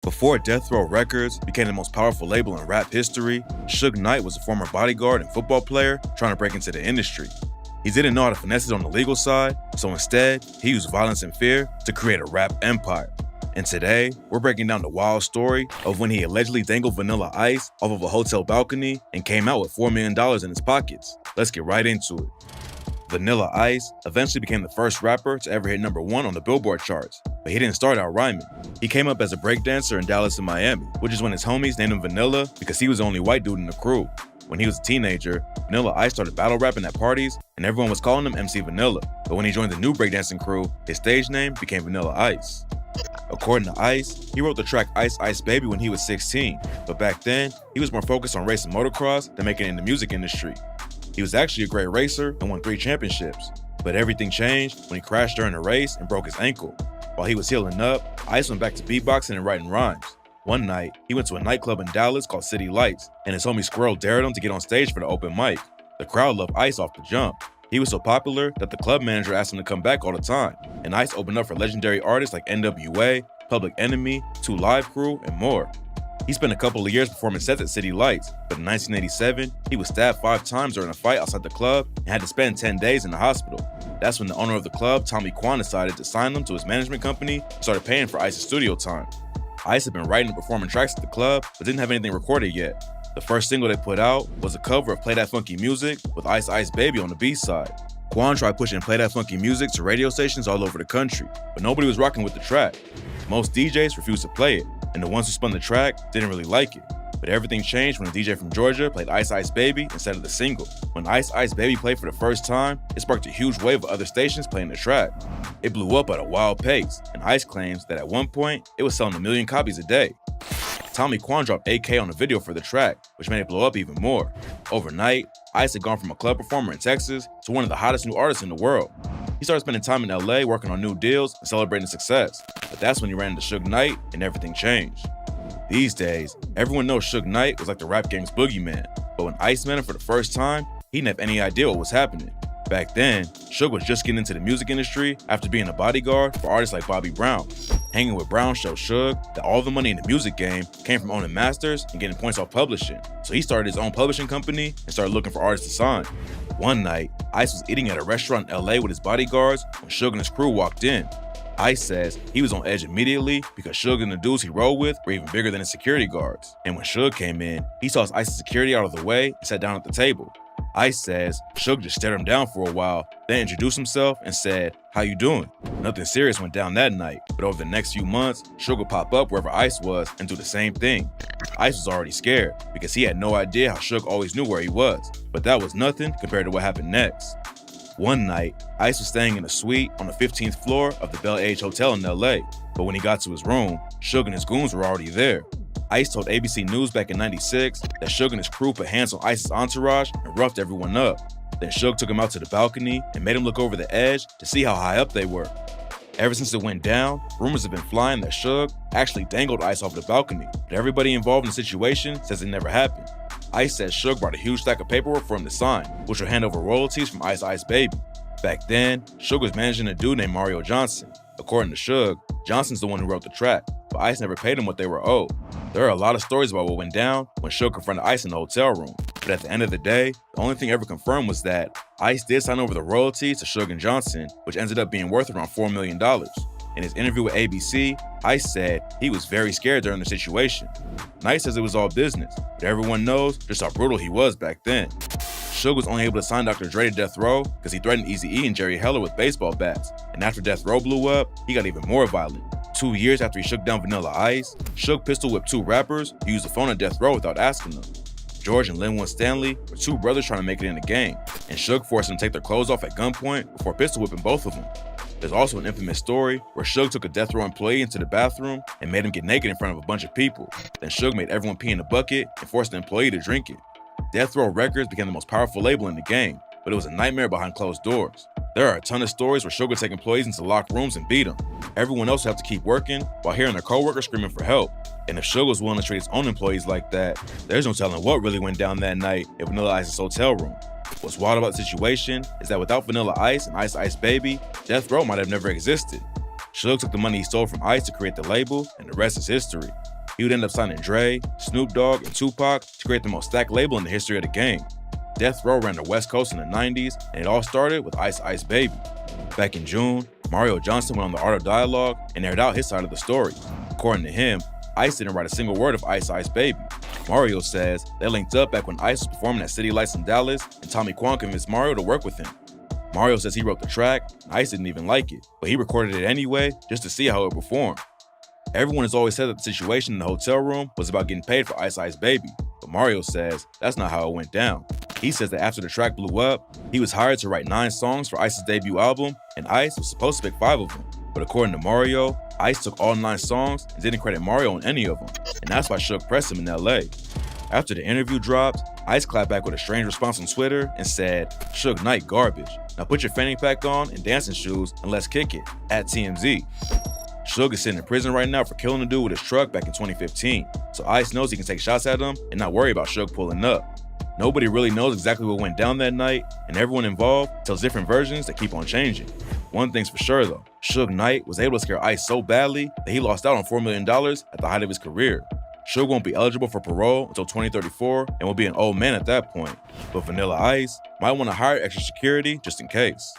Before Death Row Records became the most powerful label in rap history, Suge Knight was a former bodyguard and football player trying to break into the industry. He didn't know how to finesse it on the legal side, so instead, he used violence and fear to create a rap empire. And today, we're breaking down the wild story of when he allegedly dangled Vanilla Ice off of a hotel balcony and came out with $4 million in his pockets. Let's get right into it. Vanilla Ice eventually became the first rapper to ever hit #1 on the Billboard charts, but he didn't start out rhyming. He came up as a breakdancer in Dallas and Miami, which is when his homies named him Vanilla because he was the only white dude in the crew. When he was a teenager, Vanilla Ice started battle rapping at parties, and everyone was calling him MC Vanilla. But when he joined the new breakdancing crew, his stage name became Vanilla Ice. According to Ice, he wrote the track Ice Ice Baby when he was 16, but back then, he was more focused on racing motocross than making it in the music industry. He was actually a great racer and won 3 championships, but everything changed when he crashed during a race and broke his ankle. While he was healing up, Ice went back to beatboxing and writing rhymes. One night, he went to a nightclub in Dallas called City Lights, and his homie Squirrel dared him to get on stage for the open mic. The crowd loved Ice off the jump. He was so popular that the club manager asked him to come back all the time, and Ice opened up for legendary artists like NWA, Public Enemy, 2 Live Crew, and more. He spent a couple of years performing sets at City Lights, but in 1987, he was stabbed 5 times during a fight outside the club and had to spend 10 days in the hospital. That's when the owner of the club, Tommy Kwan, decided to sign him to his management company and started paying for Ice's studio time. Ice had been writing and performing tracks at the club, but didn't have anything recorded yet. The first single they put out was a cover of Play That Funky Music with Ice Ice Baby on the B-side. Kwan tried pushing Play That Funky Music to radio stations all over the country, but nobody was rocking with the track. Most DJs refused to play it, and the ones who spun the track didn't really like it. But everything changed when a DJ from Georgia played Ice Ice Baby instead of the single. When Ice Ice Baby played for the first time, it sparked a huge wave of other stations playing the track. It blew up at a wild pace, and Ice claims that at one point, it was selling 1 million copies a day. Tommy Kwan dropped AK on a video for the track, which made it blow up even more. Overnight, Ice had gone from a club performer in Texas to one of the hottest new artists in the world. He started spending time in LA working on new deals and celebrating success, but that's when he ran into Suge Knight and everything changed. These days, everyone knows Suge Knight was like the rap game's boogeyman, but when Ice met him for the first time, he didn't have any idea what was happening. Back then, Suge was just getting into the music industry after being a bodyguard for artists like Bobby Brown. Hanging with Brown showed Suge that all the money in the music game came from owning masters and getting points off publishing, so he started his own publishing company and started looking for artists to sign. One night, Ice was eating at a restaurant in LA with his bodyguards when Suge and his crew walked in. Ice says he was on edge immediately because Suge and the dudes he rode with were even bigger than his security guards. And when Suge came in, he saw his Ice's security out of the way and sat down at the table. Ice says Suge just stared him down for a while, then introduced himself and said, "How you doing?" Nothing serious went down that night, but over the next few months, Suge would pop up wherever Ice was and do the same thing. Ice was already scared because he had no idea how Suge always knew where he was, but that was nothing compared to what happened next. One night, Ice was staying in a suite on the 15th floor of the Bel Age Hotel in LA, but when he got to his room, Suge and his goons were already there. Ice told ABC News back in '96 that Suge and his crew put hands on Ice's entourage and roughed everyone up. Then Suge took him out to the balcony and made him look over the edge to see how high up they were. Ever since it went down, rumors have been flying that Suge actually dangled Ice off the balcony, but everybody involved in the situation says it never happened. Ice says Suge brought a huge stack of paperwork for him to sign, which would hand over royalties from Ice Ice Baby. Back then, Suge was managing a dude named Mario Johnson. According to Suge, Johnson's the one who wrote the track, but Ice never paid him what they were owed. There are a lot of stories about what went down when Suge confronted Ice in the hotel room, but at the end of the day, the only thing ever confirmed was that Ice did sign over the royalties to Suge and Johnson, which ended up being worth around $4 million. In his interview with ABC, Ice said he was very scared during the situation. Knight says it was all business, but everyone knows just how brutal he was back then. Suge was only able to sign Dr. Dre to Death Row because he threatened Eazy-E and Jerry Heller with baseball bats, and after Death Row blew up, he got even more violent. 2 years after he shook down Vanilla Ice, Suge pistol whipped 2 rappers who used the phone at Death Row without asking them. George and Linwood Stanley were 2 brothers trying to make it in the game, and Suge forced them to take their clothes off at gunpoint before pistol whipping both of them. There's also an infamous story where Suge took a Death Row employee into the bathroom and made him get naked in front of a bunch of people. Then Suge made everyone pee in a bucket and forced the employee to drink it. Death Row Records became the most powerful label in the game, but it was a nightmare behind closed doors. There are a ton of stories where Suge would take employees into locked rooms and beat them. Everyone else would have to keep working while hearing their coworkers screaming for help. And if Suge was willing to treat his own employees like that, there's no telling what really went down that night in Vanilla Ice's hotel room. What's wild about the situation is that without Vanilla Ice and Ice Ice Baby, Death Row might have never existed. Suge took the money he stole from Ice to create the label, and the rest is history. he would end up signing Dre, Snoop Dogg, and Tupac to create the most stacked label in the history of the game. Death Row ran the West Coast in the 90s, and it all started with Ice Ice Baby. Back in June, Mario Johnson went on The Art of Dialogue and aired out his side of the story. According to him, Ice didn't write a single word of Ice Ice Baby. Mario says they linked up back when Ice was performing at City Lights in Dallas, and Tommy Quan convinced Mario to work with him. Mario says he wrote the track, and Ice didn't even like it, but he recorded it anyway just to see how it performed. Everyone has always said that the situation in the hotel room was about getting paid for Ice Ice Baby, but Mario says that's not how it went down. He says that after the track blew up, he was hired to write 9 songs for Ice's debut album, and Ice was supposed to pick 5 of them. But according to Mario, Ice took all 9 songs and didn't credit Mario on any of them, and that's why Suge pressed him in LA. After the interview dropped, Ice clapped back with a strange response on Twitter and said, "Suge Knight garbage. Now put your fanny pack on and dancing shoes and let's kick it," at TMZ. Suge is sitting in prison right now for killing a dude with his truck back in 2015, so Ice knows he can take shots at him and not worry about Suge pulling up. Nobody really knows exactly what went down that night, and everyone involved tells different versions that keep on changing. One thing's for sure though, Suge Knight was able to scare Ice so badly that he lost out on $4 million at the height of his career. Suge won't be eligible for parole until 2034 and will be an old man at that point, but Vanilla Ice might want to hire extra security just in case.